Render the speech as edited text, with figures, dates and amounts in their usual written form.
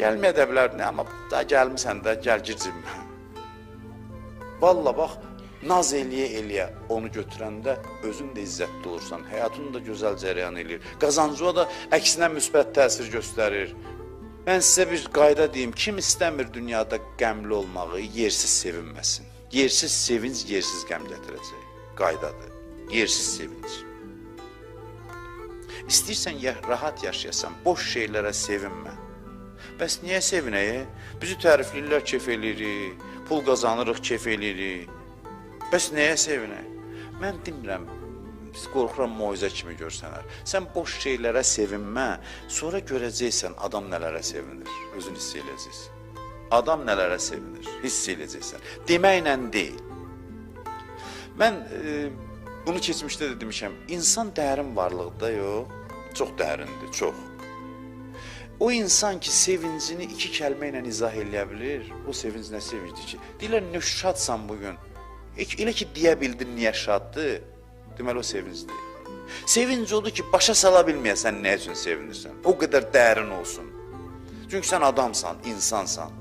Gəlməyə də bilər, amma da gəlmisən də, gəl gir cibimə. Valla bax, naz eləyə onu götürəndə özün də izzətli olursan, həyatını da gözəl cərəyan eləyir. Qazancıya da əksinə müsbət təsir göstərir. Mən sizə bir qayda deyim, kim istəmir dünyada qəmli olmağı, yersiz sevinməsin. Yersiz sevinc, yersiz qəm gətirəcək. Qaydadır, yersiz sevinc. İstəyirsən rahat yaşayasan, boş şeylərə sevinmə. Bəs niyə sevinək? Bizi tərifləyirlər, kef eləyirik, pul qazanırıq, kef eləyirik. Bəs nəyə sevinək? Mən demirəm, qorxuram moizə kimi görsənər. Sən boş şeylərə sevinmə, sonra görəcəksən adam nələrə sevinir, özün hiss eləyəcəksən. Adam nələrə sevinir, hiss eləyəcəksən. Deməklə deyil. Mən bunu keçmişdə də demişəm, insan dərin varlıqda yox, çox dərindir, çox. O insan ki, sevincini iki kəlmə ilə izah eləyə bilir, o sevinc nə sevincdir ki? Deyirlər, nə şadsan bugün? Elə ki, deyə bildin niyə şaddır, deməli o sevincdir. Sevinc odur ki, başa sala bilməyəsən nə üçün sevinirsən, o qədər dərin olsun. Çünki sən adamsan, insansan.